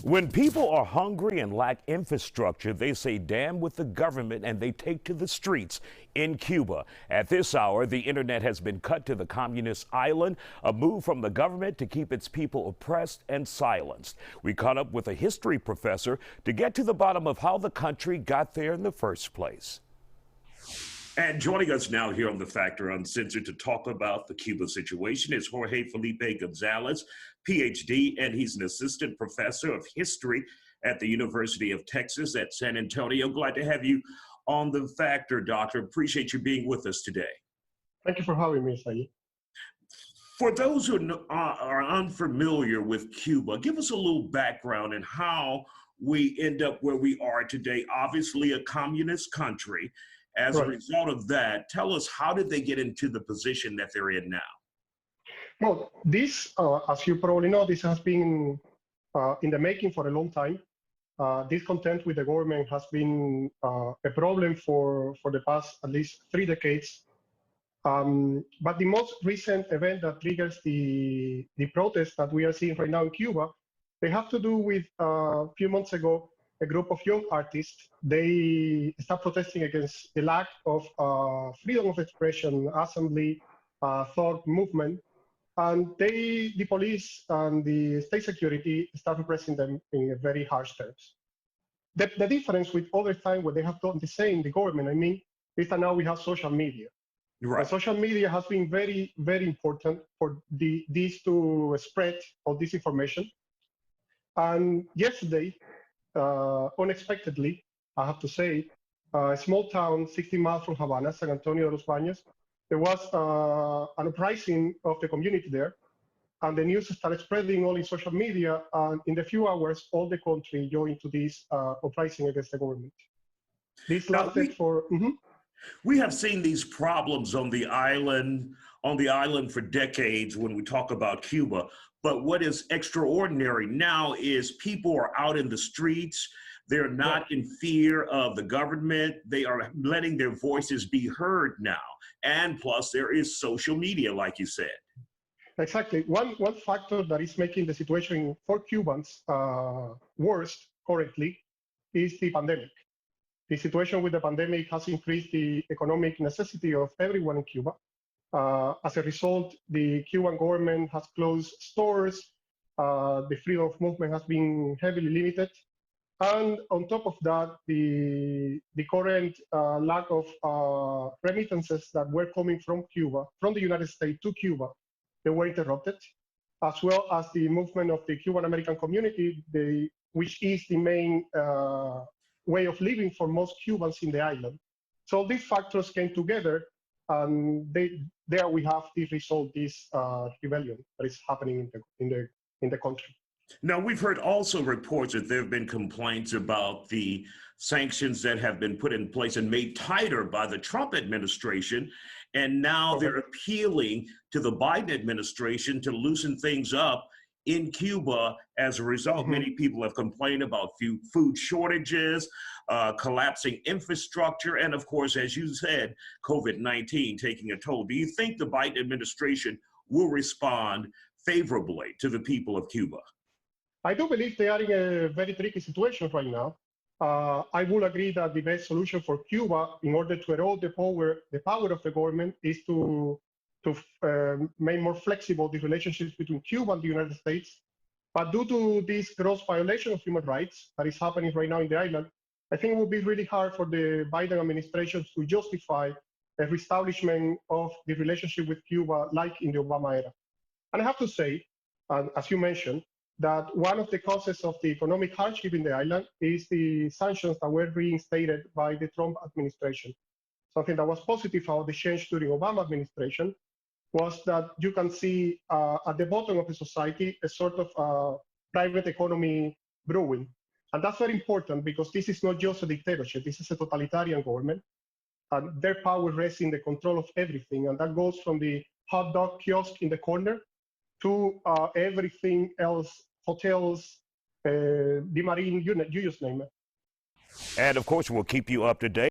When people are hungry and lack infrastructure, they say damn with the government and they take to the streets in Cuba. At this hour, the internet has been cut to the communist island, a move from the government to keep its people oppressed and silenced. We caught up with a history professor to get to the bottom of how the country got there in the first place. And joining us now here on The Factor Uncensored to talk about the Cuba situation is Jorge Felipe Gonzalez, PhD, and he's an assistant professor of history at the University of Texas at San Antonio. Glad to have you on The Factor, Doctor. Appreciate you being with us today. Thank you for having me, Saeed. For those who are unfamiliar with Cuba, give us a little background and how we end up where we are today. Obviously a communist country. As a result of that, tell us, how did they get into the position that they're in now? Well, this, as you probably know, this has been in the making for a long time. Discontent with the government has been a problem for the past at least 3 decades. But the most recent event that triggers the protests that we are seeing right now in Cuba, they have to do with a few months ago, a group of young artists, they start protesting against the lack of freedom of expression, assembly, thought, movement, and the police and the state security start repressing them in very harsh terms. The difference with other times where they have done the same, the government, I mean, is that now we have social media. Right. And social media has been very, very important for this to spread all this information. And yesterday, unexpectedly, I have to say, a small town 60 miles from Havana, San Antonio de los Baños, there was an uprising of the community there, and the news started spreading all in social media, and in a few hours, all the country joined to this uprising against the government. This lasted for... We have seen these problems on the island for decades when we talk about Cuba. But what is extraordinary now is people are out in the streets. They're not in fear of the government. They are letting their voices be heard now. And plus, there is social media, like you said. Exactly. One factor that is making the situation for Cubans worse currently is the pandemic. The situation with the pandemic has increased the economic necessity of everyone in Cuba. As a result, the Cuban government has closed stores. The freedom of movement has been heavily limited. And on top of that, the current lack of remittances that were coming from Cuba, from the United States to Cuba, they were interrupted, as well as the movement of the Cuban American community, which is the main way of living for most Cubans in the island. So these factors came together, and there we have the result, this rebellion that is happening in the country. Now, we've heard also reports that there have been complaints about the sanctions that have been put in place and made tighter by the Trump administration, and now they're appealing to the Biden administration to loosen things up in Cuba. As a result, many people have complained about food shortages, collapsing infrastructure, and of course, as you said, COVID-19 taking a toll. Do you think the Biden administration will respond favorably to the people of Cuba? I do believe they are in a very tricky situation right now. I will agree that the best solution for Cuba, in order to erode the power of the government, is to make more flexible the relationships between Cuba and the United States. But due to this gross violation of human rights that is happening right now in the island, I think it will be really hard for the Biden administration to justify a reestablishment of the relationship with Cuba like in the Obama era. And I have to say, as you mentioned, that one of the causes of the economic hardship in the island is the sanctions that were reinstated by the Trump administration. Something that was positive about the change during Obama administration was that you can see at the bottom of the society a sort of private economy brewing. And that's very important because this is not just a dictatorship, this is a totalitarian government. And their power rests in the control of everything. And that goes from the hot dog kiosk in the corner to everything else, hotels, the marine, you just name it. And of course, we'll keep you up to date.